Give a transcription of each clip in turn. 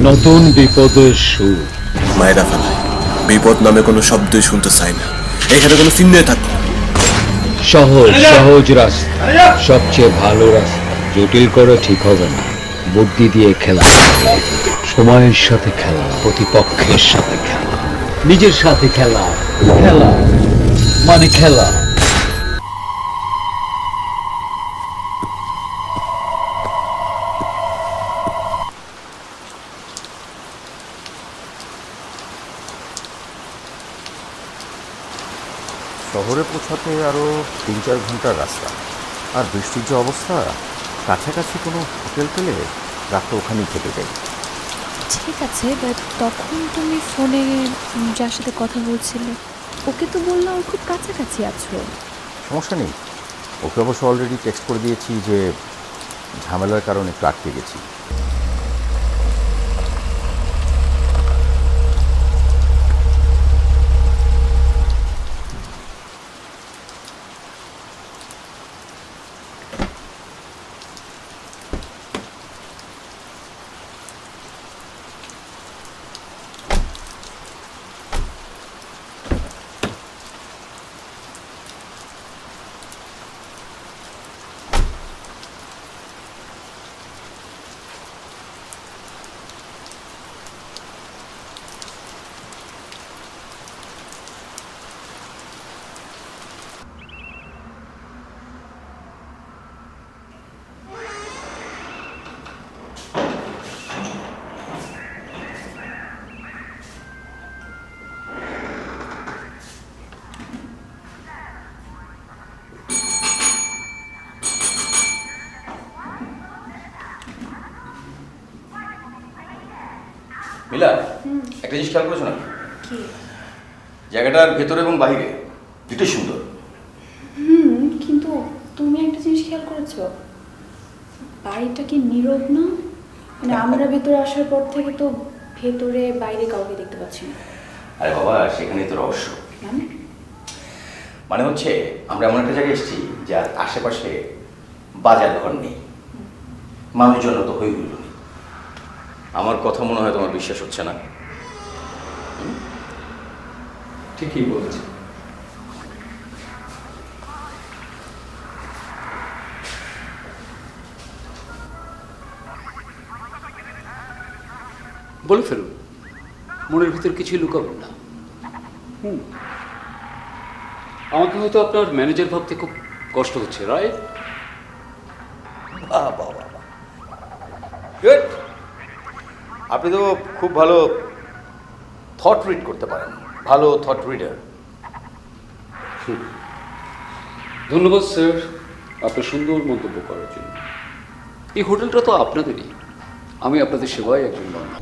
নতুন বিপদের সুর। মায়েরা ফেলায় বিপদ নামে কোনো শব্দই শুনতে চাই না। এখানে কোনো চিহ্ন থাকতো না। সহজ সহজ রাস্তা, সবচেয়ে ভালো রাস্তা। জটিল করে ঠিক হবে না, বুদ্ধি দিয়ে খেলা, সময়ের সাথে খেলা, প্রতিপক্ষের সাথে খেলা, নিজের সাথে খেলা। খেলা মানে খেলা। শহরে পৌঁছাতে আরও 3-4 ঘন্টার রাস্তা। আর বৃষ্টির যে অবস্থা, কাছাকাছি কোনো হোটেল পেলে রাতটা ওখানেই থেকে যাই। ঠিক আছে, বাট তখন তুমি ফোনে যার সাথে কথা বলছিলে ওকে তো বললাম ওর খুব কাছাকাছি আছো। সমস্যা নেই, ওকে অবশ্য অলরেডি টেক্সট করে দিয়েছি যে ঝামেলার কারণে একটু আটকে গেছি। মিলা, একটা জিনিস খেয়াল করেছো না? জায়গাটার ভেতরে এবং বাইরে দুটোই সুন্দর। কিন্তু তুমি একটা জিনিস খেয়াল করেছো, বাড়িটা কি নীরব না? মানে আমরা ভেতরে আসার পর থেকে তো ভেতরে বাইরে কাউকে দেখতে পাচ্ছি না। আরে বাবা, সেখানেই তো রহস্য। মানে মানে হচ্ছে আমরা এমন একটা জায়গায় এসেছি যার আশেপাশে বাজার ঘর নেই, মানুষজন তো হই হুল্লো নেই। আমার কথা মনে হয় তোমার বিশ্বাস হচ্ছে না। ঠিকই বলছি। বলে ফেলুন, মনের ভিতর কিছুই লুকাবেন না। আমাকে হয়তো আপনার ম্যানেজার ভাবতে খুব কষ্ট হচ্ছে, রাইট? গুড, আপনি তো খুব ভালো থট রিড করতে পারেন, ভালো থট রিডার। ধন্যবাদ স্যার আপনার সুন্দর মন্তব্য করার জন্য। এই হোটেলটা তো আপনাদেরই, আমি আপনাদের সেবায় একজন মানুষ।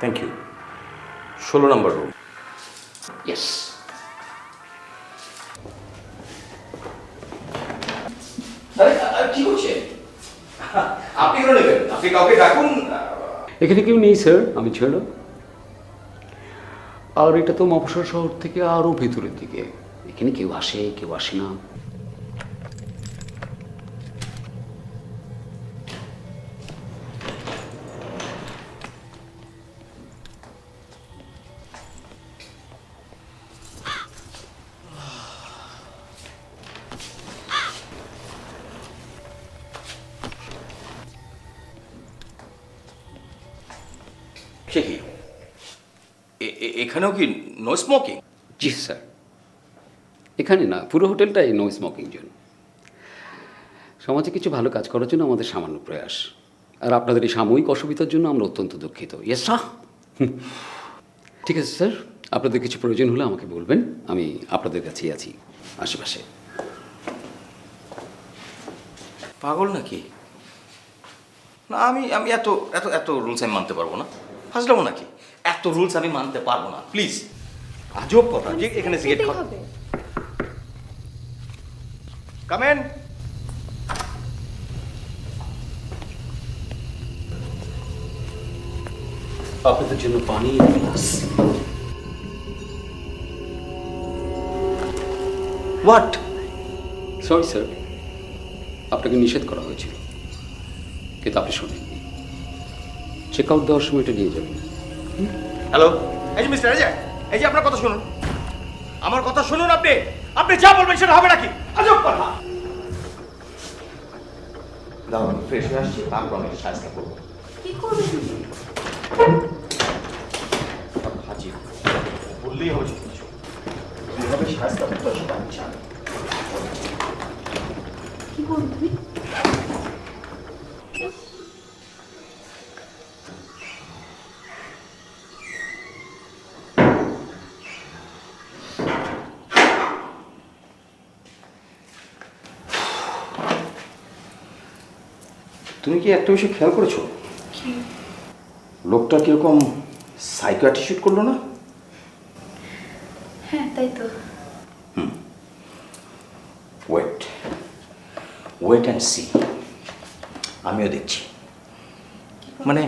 Thank you. 16 নম্বর রুম। ইয়েস। কি করছেন আপনি? কেন নেবেন? আপনি কাউকে ডাকুন। এখানে কেউ নেই স্যার, আমি ছেড়ে। আর এটা তো মফস্বল শহর থেকে আরও ভেতরের দিকে, এখানে কেউ আসে কেউ আসে না। সে কি, এখানেও কি নো স্মোকিং? জি স্যার, এখানে না, পুরো হোটেলটাই নো স্মোকিং জোন। সমাজে কিছু ভালো কাজ করার জন্য আমাদের সামান্য প্রয়াস, আর আপনাদের এই সাময়িক অসুবিধার জন্য আমরা অত্যন্ত দুঃখিত। Yes sir. ঠিক আছে স্যার, আপনাদের কিছু প্রয়োজন হলে আমাকে বলবেন, আমি আপনাদের কাছেই আছি আশেপাশে। পাগল নাকি? না, আমি আমি এত এত এত রুলস আমি মানতে পারবো না। হাসলাম নাকি? এত রুলস আমি মানতে পারবো না, প্লিজ। আজব কথা যে এখানে সিগারেট খেতেই খাও। হবে। কামেন। আপনাদের জন্য পানি গ্লাস। হোয়াট? সরি স্যার, আপনাকে নিষেধ করা হয়েছিল, কিন্তু আপনি শোনেননি। চেক আউট দেওয়ার সময় এটা নিয়ে যাবেন। হ্যালো, এই যে মিস্টার এই যে আপনার কথা শুনুন, আমার কথা শুনুন। আপনি আপনি যা বলবেন সেটা হবে নাকি? আজব কথা। দাঁড়াও, আমি ফ্রেশ হয়ে আসছি, তারপর আমি সাহায্য করবো। কি করবে তুমি? হাজির বললেই হবে সব কিছু। যেভাবে সাহায্য করতে হয় সেটা আমি জানি। কি করবে তুমি? তুমি কি একটা বিষয় খেয়াল করেছো? কি? লোকটা কিরকম সাইকো অ্যাটিটিউড করলো না? হ্যাঁ, তাই তো। Wait wait and see. আমিও দেখছি। মানে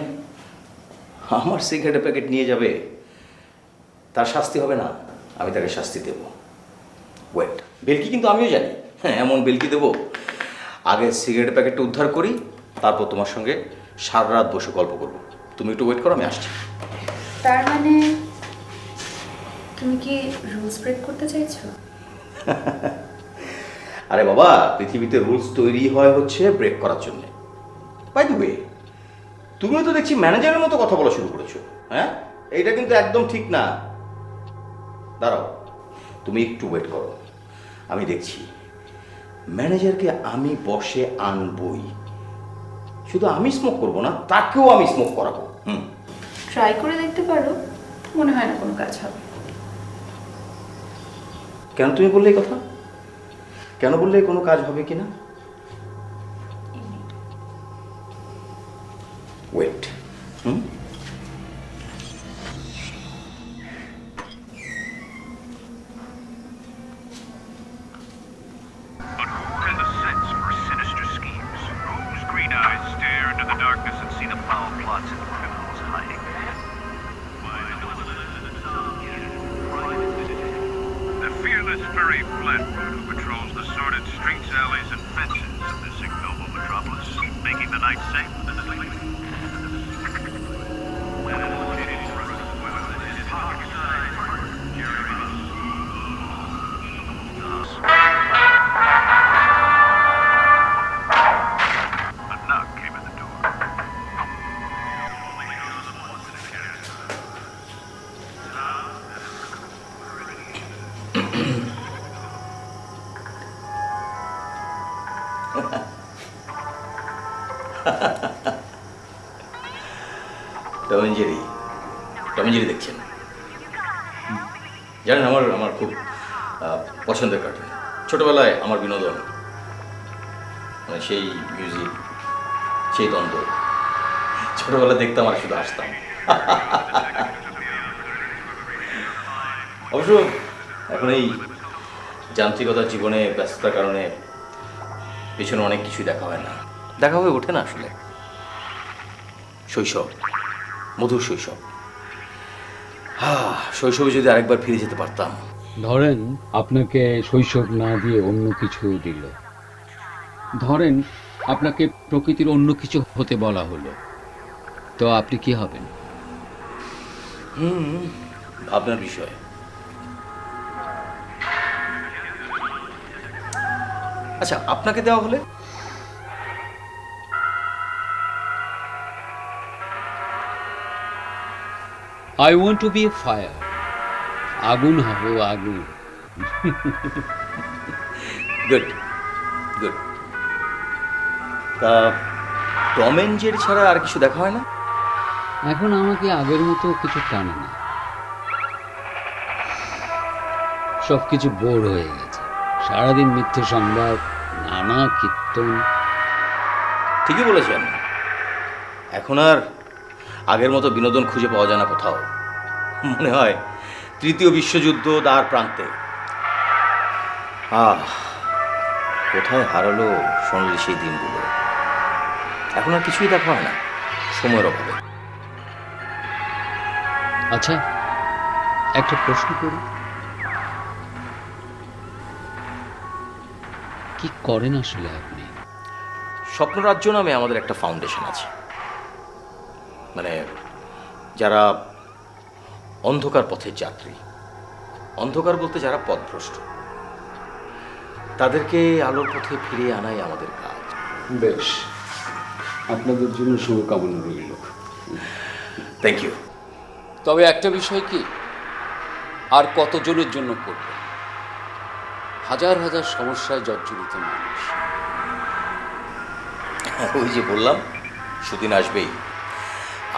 আমার সিগারেটের প্যাকেট নিয়ে যাবে, তার শাস্তি হবে না, আমি তাকে শাস্তি দেব। ওয়েট, বেলকি কিন্তু আমিও জানি। হ্যাঁ, এমন বেলকি দেবো, আগে সিগারেটের প্যাকেটটা উদ্ধার করি, তারপর তোমার সঙ্গে সারা রাত বসে গল্প করবো। তুমি একটু ওয়েট করো, আমি আসছি। তার মানে তুমি কি রুলস ব্রেক করতে চাইছো? আরে বাবা, পৃথিবীতে রুলস তৈরি হয় হচ্ছে ব্রেক করার জন্য। বাই দ্য ওয়ে, তুমিও তো দেখছি ম্যানেজারের মতো কথা বলা শুরু করেছো। হ্যাঁ, এইটা কিন্তু একদম ঠিক না। দাঁড়াও, তুমি একটু ওয়েট করো, আমি দেখছি। ম্যানেজারকে আমি বসে আনবই। শুধু আমি স্মোক করবো না, তাকেও আমি স্মোক করাবো। ট্রাই করে দেখতে পারো, মনে হয় না কোনো কাজ হবে। কেন তুমি বললে এই কথা? কেন বললে কোনো কাজ হবে কিনা? Wait. But who has a sense for sinister schemes? Whose green eyes stare into the darkness and see the foul plots and criminals hiding? The fearless furry flatfoot who patrols the sordid streets, alleys, and fences of this ignoble metropolis, making the night safe. A knock came at the door. Tom and Jerry, Tom and Jerry দেখছেন? জানেন, আমার আমার খুব পছন্দের cartoon. ছোটবেলায় আমার বিনোদন, মানে সেই মিউজিক, সেই দ্বন্দ্ব। ছোটবেলায় দেখতাম আর শুধু আসতাম। অবশ্য এখন এই যান্ত্রিকতার জীবনে ব্যস্ততার কারণে পেছনে অনেক কিছুই দেখা হয় না, দেখা হয়ে ওঠে না আসলে। শৈশব, মধুর শৈশব। শৈশবে যদি আরেকবার ফিরে যেতে পারতাম। ধরেন আপনাকে শৈশব না দিয়ে অন্য কিছু দিল, ধরেন আপনাকে প্রকৃতির অন্য কিছু হতে বলা হলো, তো আপনি কি হবেন? ভাবনার বিষয়। আচ্ছা, আপনাকে দেওয়া হলে? I want to be a fire. আগুন হব, আগুন। Good good. তা টম এন্ড জেরি ছাড়া আর কিছু দেখা হয় না? এখন আমাকে আগের মতো কিছু টানে না, সব কিছু বোর হয়ে গেছে। সারাদিন মিথ্যে সংবাদ, নানা কীর্তন। ঠিকই বলেছেন, এখন আর আগের মতো বিনোদন খুঁজে পাওয়া যায় না কোথাও। মনে হয় তৃতীয় বিশ্বযুদ্ধ দ্বার প্রান্তে। কোথায় হারালো সোনালি সেই দিনগুলো? এখন আর কিছুই দেখা হয় না, সময়ের অভাবে। আচ্ছা, একটা প্রশ্ন করি, কি করেন আসলে আপনি? স্বপ্নরাজ্য নামে আমাদের একটা ফাউন্ডেশন আছে, মানে যারা অন্ধকার পথের যাত্রী, অন্ধকার বলতে যারা পথভ্রষ্ট, তাদেরকে আলোর পথে ফিরিয়ে আনাই আমাদের কাজ। বেশ, আপনাদের জন্য শুভকামনা রইল। Thank you. তবে একটা বিষয় কি, আর কতজনের জন্য করবে? হাজার হাজার সমস্যায় জর্জরিত মানুষ। ওই যে বললাম, সুদিন আসবেই।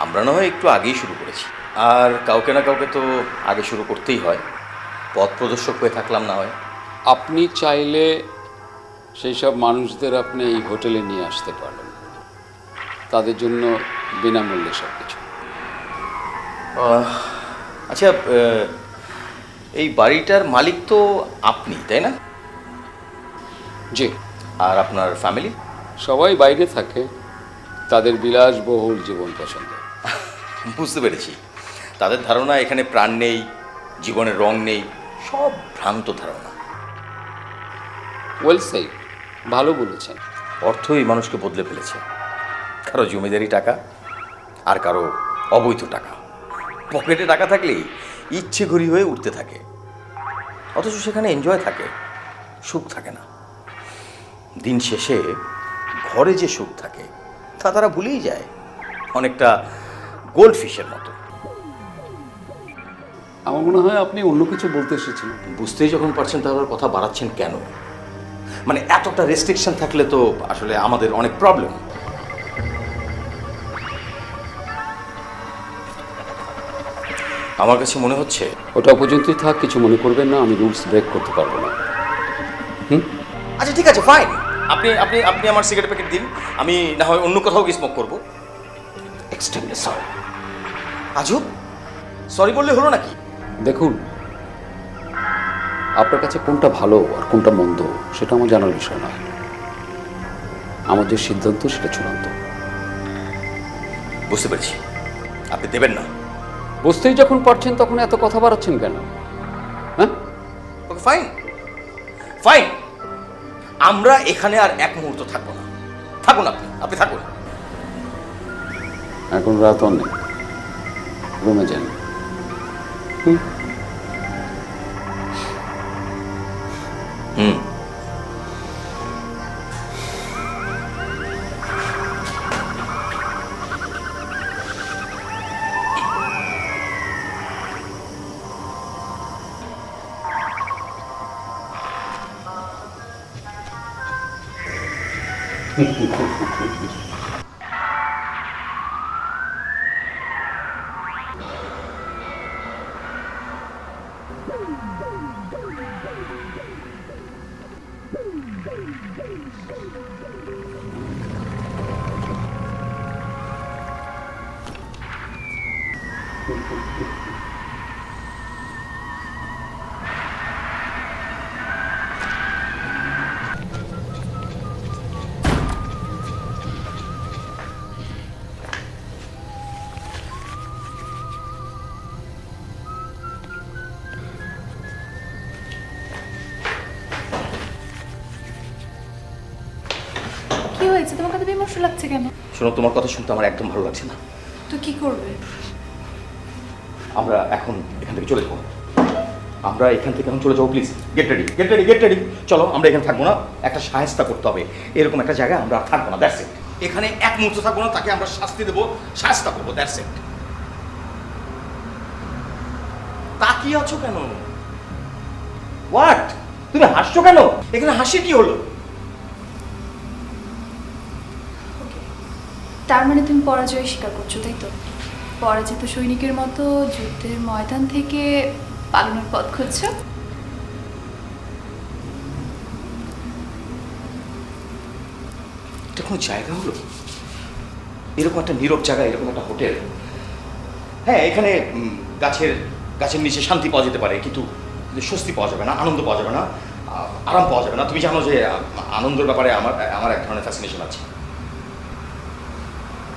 আমরা না হয় একটু আগেই শুরু করেছি, আর কাউকে না কাউকে তো আগে শুরু করতেই হয়। পথ প্রদর্শক হয়ে থাকলাম না হয়। আপনি চাইলে সেই সব মানুষদের আপনি এই হোটেলে নিয়ে আসতে পারেন, তাদের জন্য বিনামূল্যে সব কিছু। আচ্ছা, এই বাড়িটার মালিক তো আপনি, তাই না? জি। আর আপনার ফ্যামিলি? সবাই বাইরে থাকে, তাদের বিলাসবহুল জীবন পছন্দ। বুঝতে পেরেছি। তাদের ধারণা এখানে প্রাণ নেই, জীবনের রং নেই, সব ভ্রান্ত ধারণা। ওয়েল সেড, ভালো বলেছেন। অর্থই মানুষকে বদলে ফেলেছে। কারো জমিদারি টাকা, আর কারো অবৈধ টাকা। পকেটে টাকা থাকলেই ইচ্ছে ঘুরি হয়ে উঠতে থাকে, অথচ সেখানে এনজয় থাকে, সুখ থাকে না। দিন শেষে ঘরে যে সুখ থাকে তা তারা ভুলেই যায়, অনেকটা গোল্ড ফিশের মতো। আমার মনে হয় আপনি অন্য কিছু বলতে এসেছেন। বুঝতেই যখন পারছেন তাহলে কথা বাড়াচ্ছেন কেন? মানে এতটা রেস্ট্রিকশন থাকলে তো আসলে আমাদের অনেক প্রবলেম। আমার কাছে মনে হচ্ছে ওটা পর্যন্তই থাক, কিছু মনে করবেন না, আমি রুলস ব্রেক করতে পারবো না। আচ্ছা ঠিক আছে, ফাইন। আপনি আপনি আপনি আমার সিগারেট প্যাকেট দিন, আমি না হয় অন্য কোথাও গিয়ে স্মোক করবো। Extremely sorry. আজব, সরি বললে হলো নাকি? দেখুন, আপনার কাছে কোনটা ভালো আর কোনটা মন্দ সেটা আমার জানার বিষয় নয়। আমার যে সিদ্ধান্ত সেটা চূড়ান্ত। বুঝতে পেরেছি, আপনি দেবেন না। বুঝতেই যখন পারছেন তখন এত কথা বাড়াচ্ছেন কেন? হ্যাঁ, ওকে ফাইন, ফাইন। আমরা এখানে আর এক মুহূর্ত থাকবো না। থাকুন আপনি, আপনি থাকুন। এখন রাত অনেক, রুমে যান। হুম। কি হয়েছে? তোমার কথা বিমর্ষ লাগছে কেন? শোনো, তোমার কথা শুনতে আমার একদম ভালো লাগছে না। তো কি করবে? আমরা এখন এখান থেকে চলে যাবো। আমরা এখান থেকে এখন চলে যাবো, please. Get ready, get ready, get ready. চলো, আমরা এখানে থাকবো না। একটা সাহেস্তা করতে হবে, এরকম একটা জায়গায় আমরা আর থাকবো না। That's it. এখানে এক মুহূর্ত থাকবো না, তাকে আমরা শাস্তি দেবো, সাহেস্তা করবো। That's it. তাকিয়ে আছো কেন? হোয়াট? তুমি হাসছো কেন? এখানে হাসি কি হলো? তার মানে তুমি পরাজয় স্বীকার করছো, তাই তো? পরাজিত সৈনিকের মতো যুদ্ধের ময়দান থেকে পালানোর পথ খুঁজছো? এটা কোনো জায়গা হলো? এরকম একটা নীরব জায়গা, এরকম একটা হোটেল। হ্যাঁ, এখানে গাছের নিচে শান্তি পাওয়া যেতে পারে, কিন্তু স্বস্তি পাওয়া যাবে না, আনন্দ পাওয়া যাবে না, আরাম পাওয়া যাবে না। তুমি জানো যে আনন্দের ব্যাপারে আমার এক ধরনের ফ্যাসিনেশন আছে।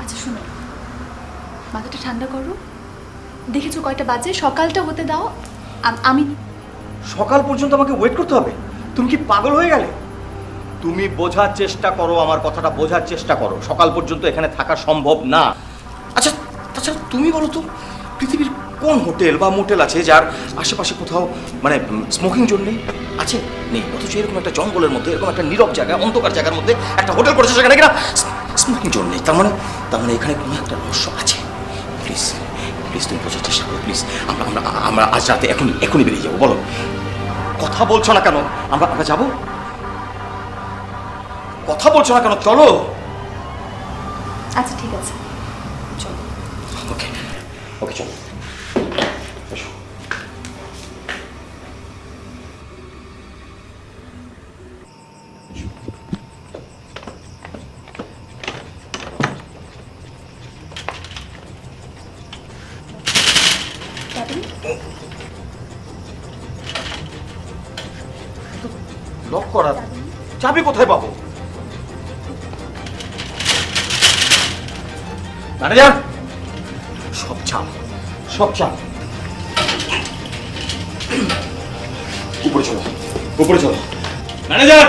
আচ্ছা শোনো, মাথাটা ঠান্ডা করো। দেখেছো কয়টা বাজে? সকালটা হতে দাও। আমি সকাল পর্যন্ত আমাকে ওয়েট করতে হবে? তুমি কি পাগল হয়ে গেলে? তুমি বোঝার চেষ্টা করো, আমার কথাটা বোঝার চেষ্টা করো। সকাল পর্যন্ত এখানে থাকা সম্ভব না। আচ্ছা, তাছাড়া তুমি বলো তো, পৃথিবীর কোন হোটেল বা মোটেল আছে যার আশেপাশে কোথাও মানে স্মোকিং জোন নেই? আছে? নেই। অথচ এরকম একটা জঙ্গলের মধ্যে, এরকম একটা নীরব জায়গায়, অন্ধকার জায়গার মধ্যে একটা হোটেল করেছে, সেখানে কিনা স্মোকিং জোন নেই। তার মানে এখানে কোনো একটা রহস্য আছে। প্লিজ প্লিজ তুমি বোঝার চেষ্টা করো, প্লিজ। আমরা আজ রাতে এখনই বেরিয়ে যাবো। বলো, কথা বলছো না কেন? আমরা যাবো? কথা বলছো না কেন? চলো। আচ্ছা ঠিক আছে, চলো। ওকে ওকে, চলো। এসো। লক করা, চাবি কোথায় পাবো? ম্যানেজার, সব চাপ। উপরে চলো। ম্যানেজার।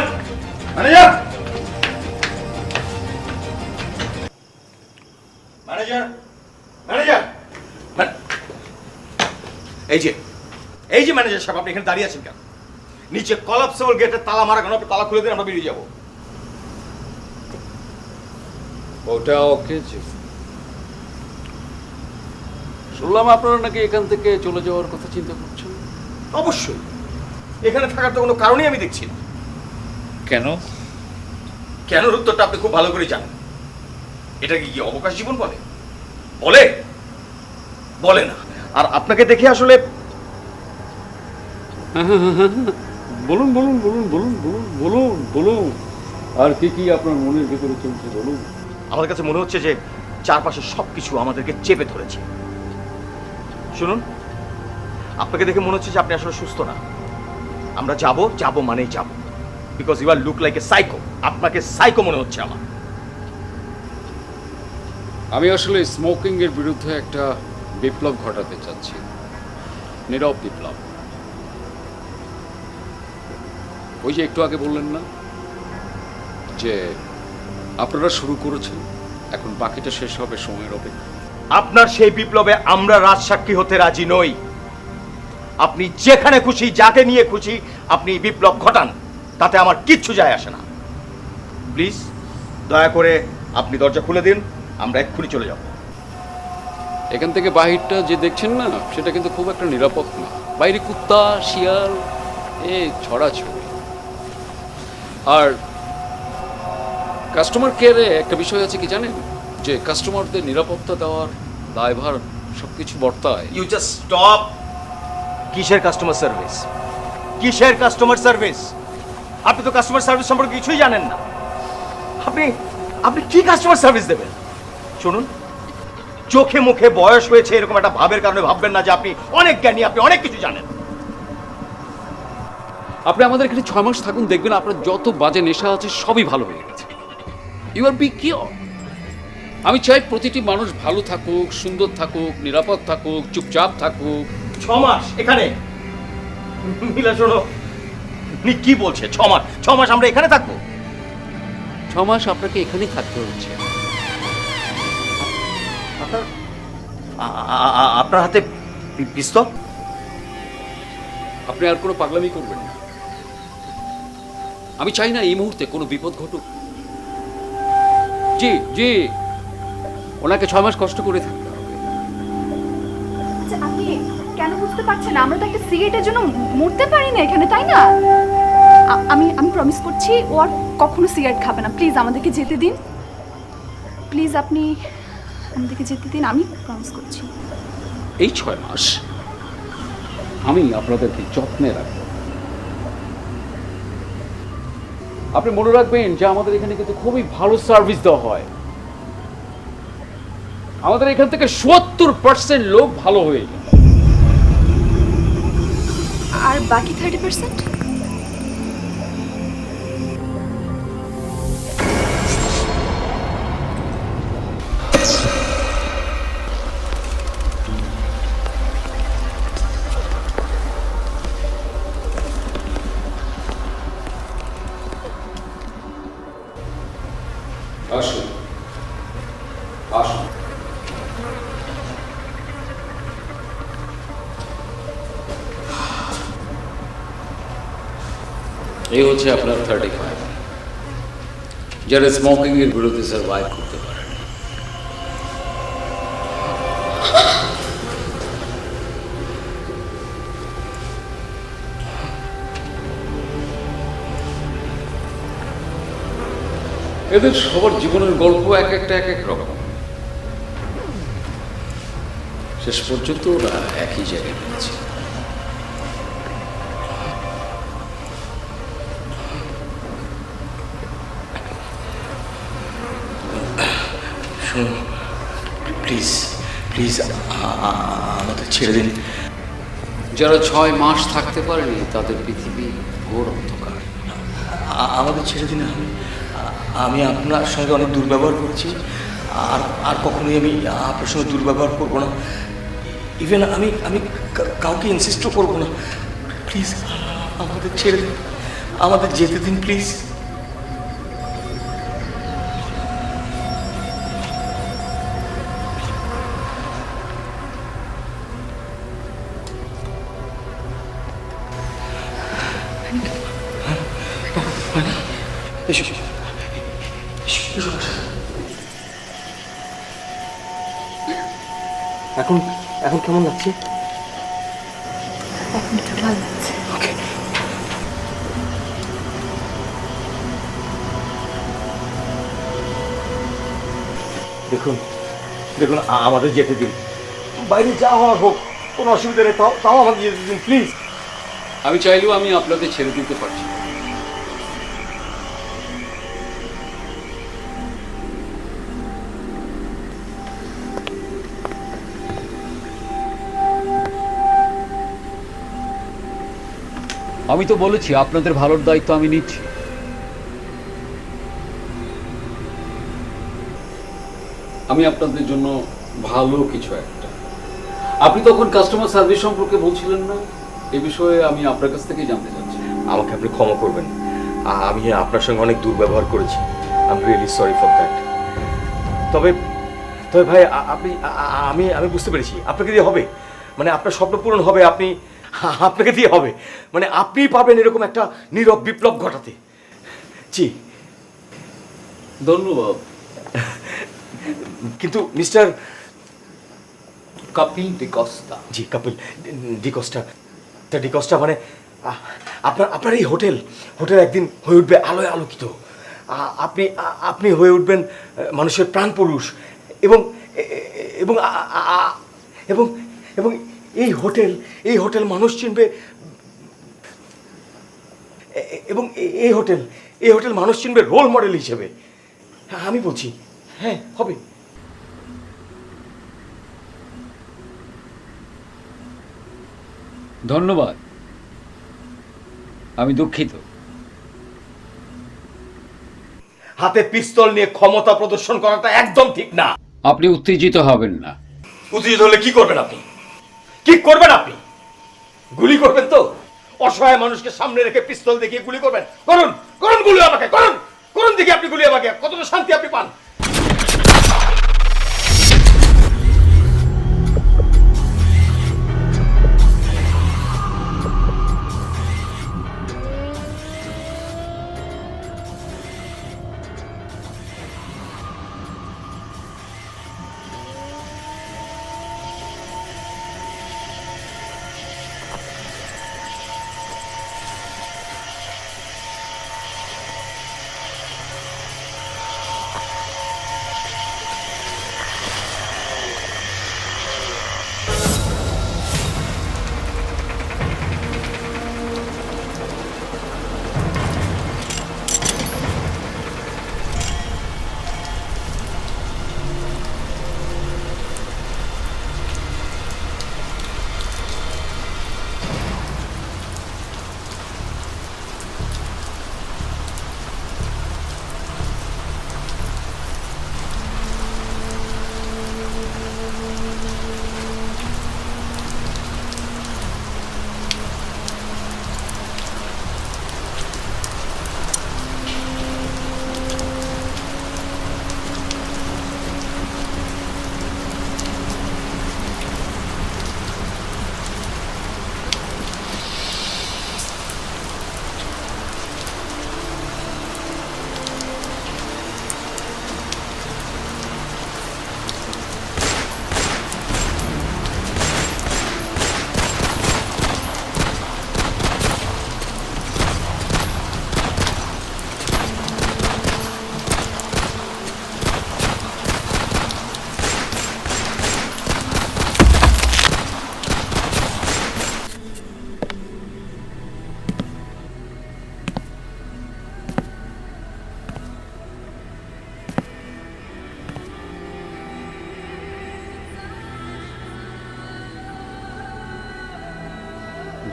এই যে ম্যানেজার সাহেব, আপনি এখানে দাঁড়িয়ে আছেন কেন? নিচে কলাপসেবল গেটের তালা মারা কেন? আপনি তালা খুলে দিন, আমরা বেরিয়ে যাবো। ওটা ওকে। শুনলাম আপনারা নাকি এখান থেকে চলে যাওয়ার কথা চিন্তা করছেন। অবশ্যই, এখানে থাকার তো কোনো কারণই আমি দেখছি না। কেন? কেনর উত্তরটা আপনি খুব ভালো করে জানেন। এটা কি অবকাশ জীবন বলে না। আর আপনাকে দেখে আসলে বলুন আর কি আপনার মনের ভেতরে চলছে বলুন। আমার কাছে মনে হচ্ছে যে চারপাশে সবকিছু আমাদেরকে চেপে ধরেছে। শুনুন, আপনাকে দেখে মনে হচ্ছে যে আপনি আসলে সুস্থ না। আমরা যাবো মানেই যাবো, because you are look like a psycho. আপনাকে সাইকো মনে হচ্ছে আমার। আমি আসলে স্মোকিং এর বিরুদ্ধে একটা বিপ্লব ঘটাতে চাচ্ছি, নীরব বিপ্লব। ওই যে একটু আগে বললেন না যে আপনারা শুরু করেছেন, এখন বাকিটা শেষ হবে সময়ের অপেক্ষা। আপনার সেই বিপ্লবে আমরা রাজসাক্ষী হতে রাজি নই। আপনি যেখানে খুশি, যাকে নিয়ে খুশি আপনি বিপ্লব ঘটান, তাতে আমার কিচ্ছু যায় আসে না। প্লিজ দয়া করে আপনি দরজা খুলে দিন, আমরা এক্ষুনি চলে যাব। এখান থেকে বাহিরটা যে দেখছেন না, সেটা কিন্তু খুব একটা নিরাপদ না। বাইরে কুত্তা, শিয়াল ছড়াছড়ি। আর কাস্টমার কেয়ারে একটা বিষয় আছে কি জানেন, যে কাস্টমারদের নিরাপত্তা দেওয়ার দায়ভার সবকিছু বর্তায়। You just stop. কিসের কাস্টমার সার্ভিস? আপনি তো কাস্টমার সার্ভিস সম্পর্কে কিছুই জানেন না। আপনি কি কাস্টমার সার্ভিস দেবেন? শুনুন, চোখে মুখে বয়স হয়েছে এরকম একটা ভাবের কারণে ভাববেন না যে আপনি অনেক জ্ঞানী, আপনি অনেক কিছু জানেন। আপনি আমাদের এখানে 6 মাস থাকুন, দেখবেন আপনার যত বাজে নেশা আছে সবই ভালো হয়ে গেছে। You are be cure. আমি চাই প্রতিটি মানুষ ভালো থাকুক, সুন্দর থাকুক, নিরাপদ থাকুক, চুপচাপ থাকুক। 6 মাস এখানে? মিলা শোনো, উনি কি বলছে? 6 মাস আমরা এখানে থাকবো? 6 মাস আপনাকে এখানেই থাকতে হচ্ছে। আপনার হাতে পিস্তল? আপনি আর কোনো পাগলামি করবেন না। আমি চাই না এই মুহূর্তে কোনো বিপদ ঘটুক। জি, ওনাকে 6 মাস কষ্ট করে থাকতে হবে। আচ্ছা আপনি কেন বুঝতে পারছেন না? আমরা তো একটা সিগারেটের জন্য মরতে পারি না এখানে, তাই না? আমি প্রমিস করছি ও আর কখনো সিগারেট খাবে না। প্লিজ আমাদেরকে যেতে দিন, প্লিজ আপনি আমাদেরকে যেতে দিন, আমি প্রমিস করছি। এই 6 মাস আমি আপনাদেরকে যত্নে রাখবো। আপনি মনে রাখবেন যে আমাদের এখানে কিন্তু খুবই ভালো সার্ভিস দেওয়া হয়। আমাদের এখান থেকে 70% লোক ভালো হয়ে যায়। বাকি 30%? আসুন আসুন। এই হচ্ছে আপনার 35, যারা স্মোকিং এর বিরুদ্ধে সার্ভাইভ করতে পারে। এদের সবার জীবনের গল্প এক এক রকম, শেষ পর্যন্ত ওরা একই জায়গায় পেয়েছে। শুনুন, প্লিজ প্লিজ আমাদের ছেড়ে দিন। যারা 6 মাস থাকতে পারেনি তাদের পৃথিবী ঘোর অন্ধকার। আমাদের ছেড়ে দিন। আমি আপনার সঙ্গে অনেক দুর্ব্যবহার করেছি, আর কখনোই আমি আপনার সঙ্গে দুর্ব্যবহার করবো না। ইভেন আমি কাউকে ইনসিস্টও করবো না। প্লিজ আমাদের ছেড়ে দিন, আমাদের যেতে দিন প্লিজ। এসো এসো এসো। এখন এখন কেমন লাগছে? এখন একটু ভালো লাগছে। ওকে। দেখুন দেখুন, আমাদের যেতে দিন। বাইরে যা হওয়ার হোক, কোনো অসুবিধা নেই, তাও আমাদের যেতে দিন প্লিজ। আমি চাইলেও আমি আপনাদের ছেড়ে দিতে পারছি না। আমি তো বলেছি আপনাদের ভালোর দায়িত্ব আমি নিচ্ছি। আমি আপনাদের জন্য ভালো কিছু একটা। আপনি তখন কাস্টমার সার্ভিস সম্পর্কে বলছিলেন না, এ বিষয়ে আমি আপনার কাছ থেকেই জানতে চাচ্ছি। আমাকে আপনি ক্ষমা করবেন, আমি আপনার সঙ্গে অনেক দুর্ব্যবহার করেছি। I am really sorry for that. তবে তবে ভাই, আমি বুঝতে পেরেছি আপনাকে দিয়ে হবে, মানে আপনার স্বপ্ন পূরণ হবে। আপনাকে দিয়ে হবে, মানে আপনিই পারবেন এরকম একটা নীরব বিপ্লব ঘটাতে। জি ধন্যবাদ। কিন্তু মিস্টার কাপিল ডিকস্টা। জি কাপিল ডিকস্টা, ডিকস্টা মানে আপনার এই হোটেল একদিন হয়ে উঠবে আলোয় আলোকিত। আপনি হয়ে উঠবেন মানুষের প্রাণ পুরুষ, এবং এবং এবং এবং এই হোটেল মানুষ চিনবে, এবং এই হোটেল মানুষ চিনবে রোল মডেল হিসেবে। আমি বলছি হ্যাঁ হবে। ধন্যবাদ, আমি দুঃখিত। হাতে পিস্তল নিয়ে ক্ষমতা প্রদর্শন করাটা একদম ঠিক না। আপনি উত্তেজিত হবেন না। উত্তেজিত হলে কি করবেন আপনি? কি করবেন আপনি? গুলি করবেন তো? অসহায় মানুষকে সামনে রেখে পিস্তল দেখিয়ে গুলি করবেন? করুন করুন, গুলি আমাকে করুন করুন, দেখি আপনি গুলি আমাকে কতটা শান্তি আপনি পান।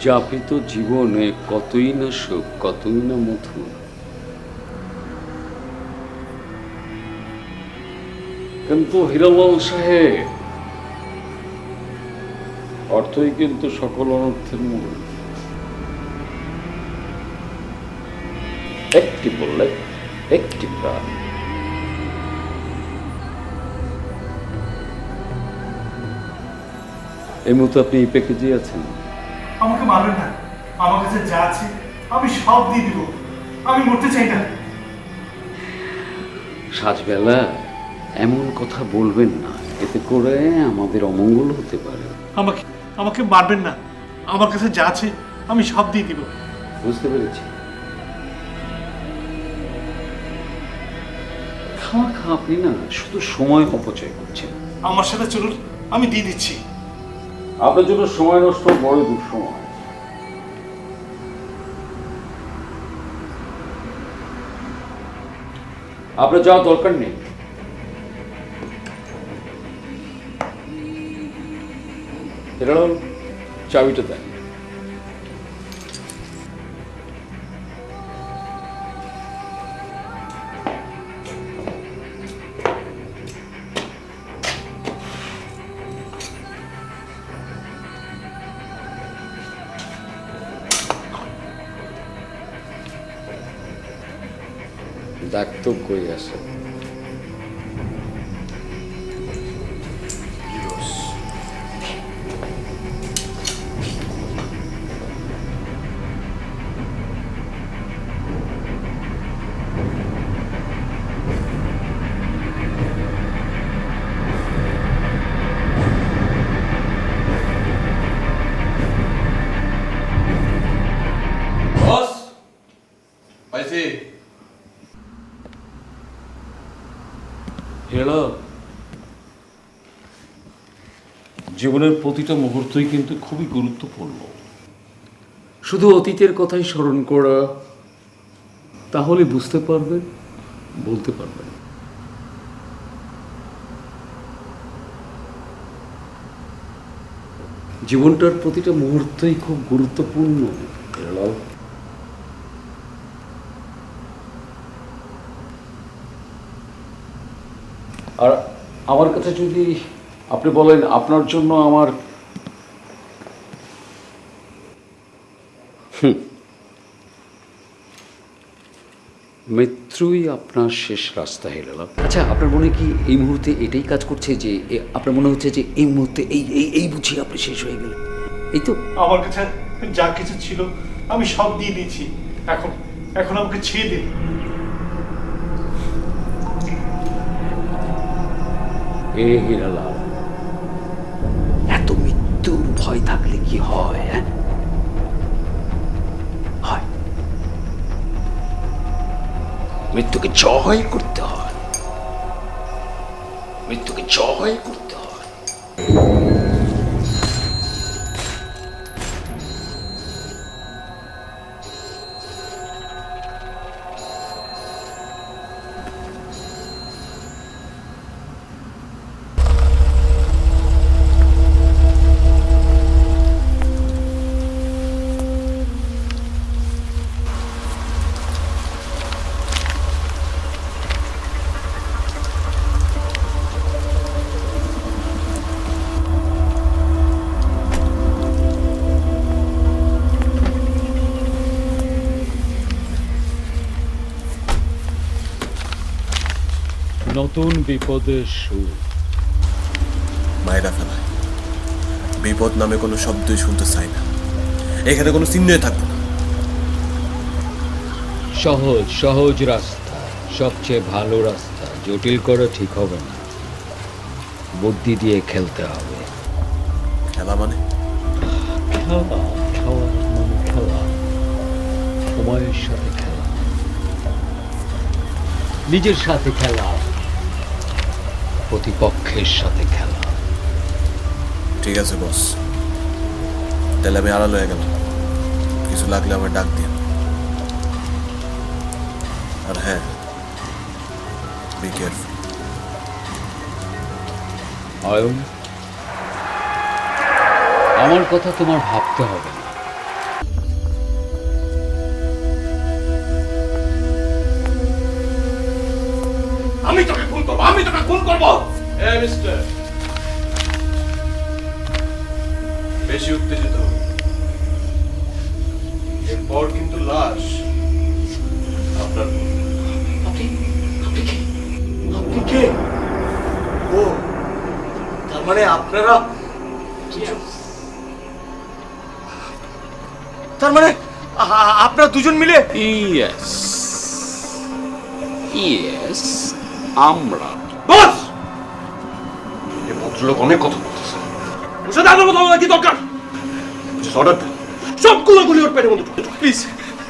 যাপিত জীবনে কতই না সুখ, কতই না মধুর। কিন্তু হীরালাল সাহেব, অর্থই কিন্তু সকল অনর্থের মূল। একটি বললে একটি প্রাণ। এই মুহূর্তে আপনি এই প্যাকেজে আছেন। আমাকে মারবেন না, আমার কাছে যা আছে আমি সব দিয়ে দিব। আমি মরতে চাই না। সাজবেলা এমন কথা বলবেন না, এতে করে আমাদের অমঙ্গল হতে পারে। আমাকে আমাকে মারবেন না, আমার কাছে যা আছে আমি সব দিয়ে দিব। বুঝতে পেরেছি। খাওয়া আপনি না শুধু সময় অপচয় করছেন। আমার সাথে চলুন, আমি দিয়ে দিচ্ছি। আপনার জন্য সময় নষ্ট বড় দুঃসময়। আপনার যাওয়ার দরকার নেই। এরকম চাবিটা দেন। দাগ তো কই আছে? বস পাইছি। হেলো, জীবনের প্রতিটা মুহূর্তই কিন্তু খুবই গুরুত্বপূর্ণ। শুধু অতীতের কথাই স্মরণ করা, তাহলে বুঝতে পারবেন, বলতে পারবেন। জীবনটার প্রতিটা মুহূর্তই খুব গুরুত্বপূর্ণ। হেলো, আর আমার কাছে যদি আপনি বলেন আপনার জন্য আমার মৃত্যুই আপনার শেষ রাস্তা হেলাল। আচ্ছা, আপনার মনে কি এই মুহূর্তে এটাই কাজ করছে যে আপনার মনে হচ্ছে যে এই মুহূর্তে এই এই এই বুঝি আপনি শেষ হয়ে গেলেন? এই তো আমার কাছে যা কিছু ছিল আমি সব দিয়ে দিয়েছি। এখন এখন আমাকে ছেড়ে দিন। এ হীরালাল, এত মৃত্যুর ভয় থাকলে কি হয়? হয় মৃত্যুকে জয় করতে হয়, মৃত্যুকে জয় করতে হয়। নতুন বিপদের সুর। মায়েরা ফেলায় বিপদ নামে কোনো শব্দই শুনতে চাই না। এখানে কোনো চিহ্নই থাকবো না। সহজ সহজ রাস্তা সবচেয়ে ভালো রাস্তা। জটিল করে ঠিক হবে না, বুদ্ধি দিয়ে খেলতে হবে। খেলা মানে খেলা, খেলা মানে খেলা। সময়ের সাথে খেলা, নিজের সাথে খেলা, প্রতিপক্ষের সাথে খেলা। ঠিক আছে বস, তাহলে আমি আড়াল হয়ে গেলাম। কিছু লাগলে আমার ডাক দিন। আর হ্যাঁ, বি কেয়ারফুল। অয়ন, আমার কথা তোমার ভাবতে হবে না। আমি তোকে খুন করবো। এই মিস্টার, বেশি উত্তেজিত হবে, এরপর কিন্তু লাশ আপনার। আপনি কে? ও, তার মানে আপনারা, তার মানে আপনারা দুজন মিলে। ইয়েস ইয়েস, আমরা। বস, এই ভদ্রলোক অনেক কথা বলতেছে। ওর সাথে আলাদা কথা বলা কি দরকার? অর্ডার দেন, সবগুলো গুলি ওর পেটের মধ্যে। প্লিজ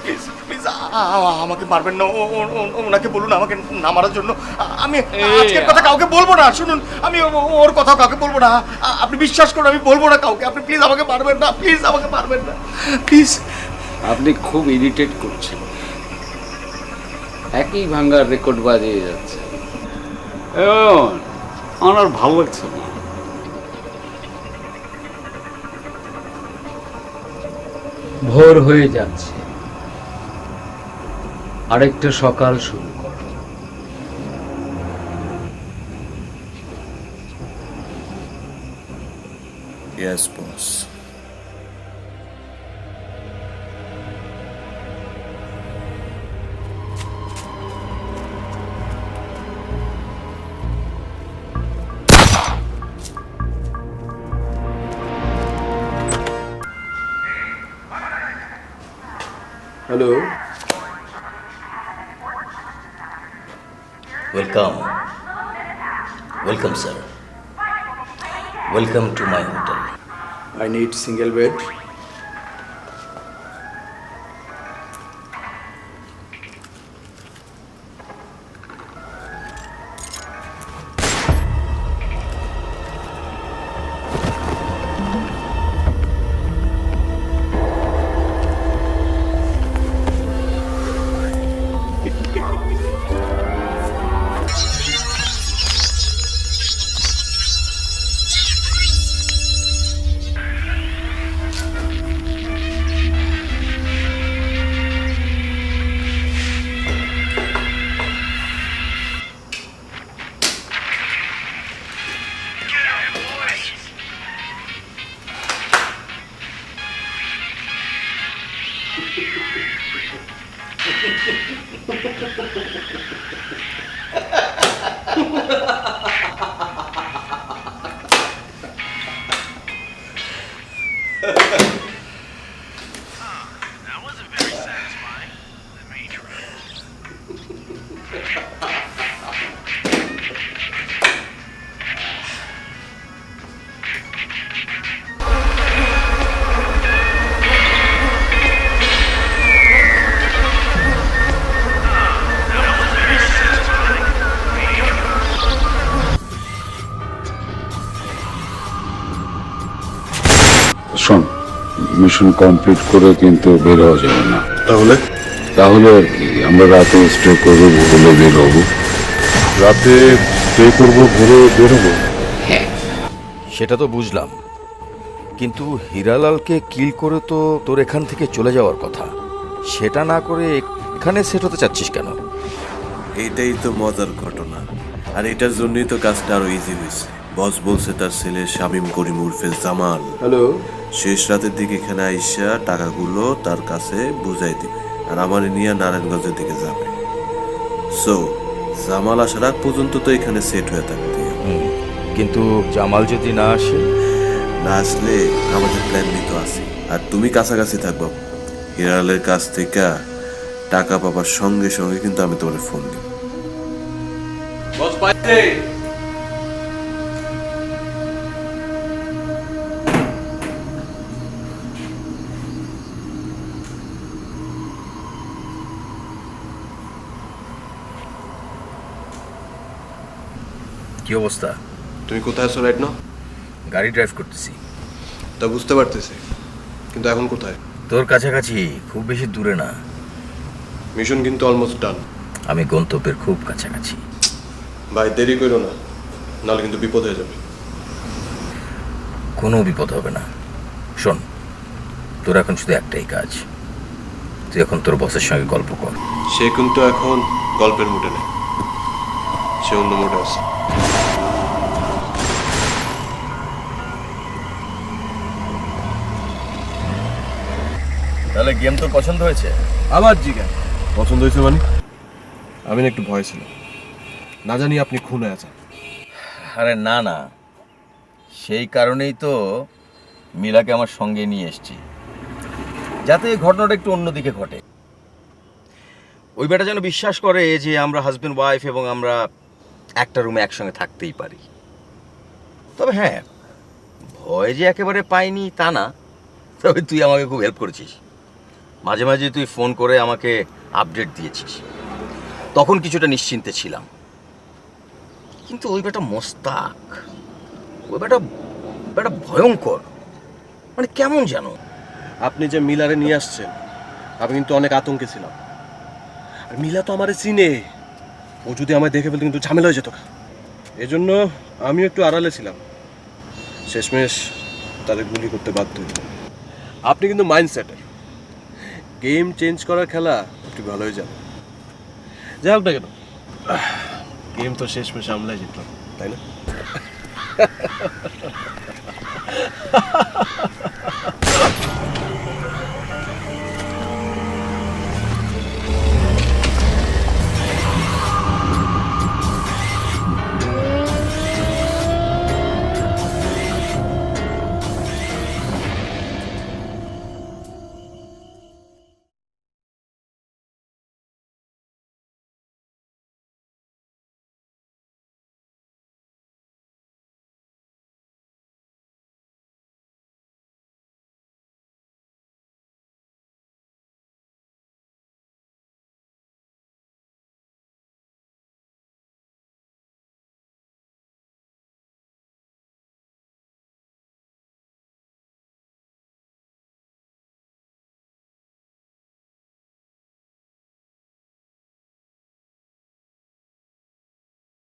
প্লিজ প্লিজ, আমাকে মারবেন না। ওনাকে বলুন আমাকে না মারার জন্য। আমি আজকের কথা কাউকে বলবো না। শুনুন, আমি ওর কথা কাউকে বলবো না। আপনি বিশ্বাস করুন, আমি বলবো না কাউকে। আপনি প্লিজ আমাকে মারবেন না, প্লিজ আমাকে মারবেন না, প্লিজ। আপনি খুব ইরিটেট করছেন, একই ভাঙ্গার রেকর্ড বাজিয়ে যাচ্ছে। আমার ভালো লাগছে না। ভোর হয়ে যাচ্ছে, আরেকটা সকাল শুরু করো। Yes boss. Hello, Welcome. Welcome, sir. Welcome to my hotel. I need single bed. That wasn't very satisfying. Let me try. শোন, মিশন কমপ্লিট করে কিন্তু বের হওয়া যাবে না। তাহলে তাহলে আর কি, আমরা রাতে স্টে করবো, ভোরে বের হবো। রাতে স্টে করবো, ভোরে বের হবো। সেটা তো বুঝলাম, কিন্তু হীরালালকে কিল করে তো তোর এখান থেকে চলে যাওয়ার কথা। সেটা না করে এখানে সেট হতে চাচ্ছিস কেন? এইটাই তো মজার ঘটনা, আর এটার জন্যই তো কাজটা আরো ইজি হয়েছে। বস বলছে তার ছেলে শামীম করিম উর্ফে জামাল হ্যালো শেষ রাতের দিকে এখানে আইসা টাকাগুলো তার কাছে বুঝাই দিবে, আর আমার নিয়ে নারায়ণগঞ্জের দিকে যাবে। সো জামাল আসার আগ পর্যন্ত তো এখানে সেট হয়ে থাকতে হবে। কিন্তু জামাল যদি না আসে? না আসলে আমাদের প্ল্যান নিয়ে তো আছে, আর তুমি কাছাকাছি থাকবো। হিরালের কাছ থেকে টাকা পাবার সঙ্গে সঙ্গে কিন্তু আমি তোমার ফোন দিই। কি অবস্থা? তুমি কোথায় আছো রাইট নাও? গাড়ি ড্রাইভ করতেছি। তা বুঝতে পারতেছি, কিন্তু এখন কোথায়? তোর কাছাকাছি, খুব বেশি দূরে না। মিশন কিন্তু অলমোস্ট ডান। আমি গন্তব্যের খুব কাছাকাছি। ভাই দেরি করো না, নাহলে কিন্তু বিপদ হয়ে যাবে। কোনো বিপদ হবে না। শোন, তোর এখন শুধু একটাই কাজ, তুই এখন তোর বসের সঙ্গে গল্প কর। সে কিন্তু এখন গল্পের মুডে নেই, সে অন্য মুডে আছে। তাহলে গেম তো পছন্দ হয়েছে? আবার জিজ্ঞাসা পছন্দ হয়েছে মানে? আমি না একটু ভয় ছিল, না জানি আপনি খুন হয়ে আছেন। আরে না না, সেই কারণেই তো মিলাকে আমার সঙ্গে নিয়ে এসেছি, যাতে এই ঘটনাটা একটু অন্যদিকে ঘটে। ওই বেটা যেন বিশ্বাস করে যে আমরা হাজব্যান্ড ওয়াইফ এবং আমরা একটা রুমে একসঙ্গে থাকতেই পারি। তবে হ্যাঁ, ভয় যে একেবারে পাইনি তা না, তবে তুই আমাকে খুব হেল্প করেছিস। মাঝে মাঝে তুই ফোন করে আমাকে আপডেট দিয়েছিস, তখন কিছুটা নিশ্চিন্তে ছিলাম। কিন্তু ওই বেটা মোস্তাক, ওই বেটা বেটা ভয়ঙ্কর, মানে কেমন জানো। আপনি যে মিলারে নিয়ে আসছেন, আমি কিন্তু অনেক আতঙ্কে ছিলাম। আর মিলা তো আমারে চিনে, ও যদি আমায় দেখে ফেলতো কিন্তু ঝামেলা হয়ে যেত। এজন্য আমিও একটু আড়ালে ছিলাম। শেষমেশ তাদের গুলি করতে বাধ্য হই। আপনি কিন্তু মাইন্ডসেটের, গেম চেঞ্জ করার খেলা একটু ভালোই যাবে। যাই হোক না কেন, গেম তো শেষমেশ আমলাই জিতলাম, তাই না?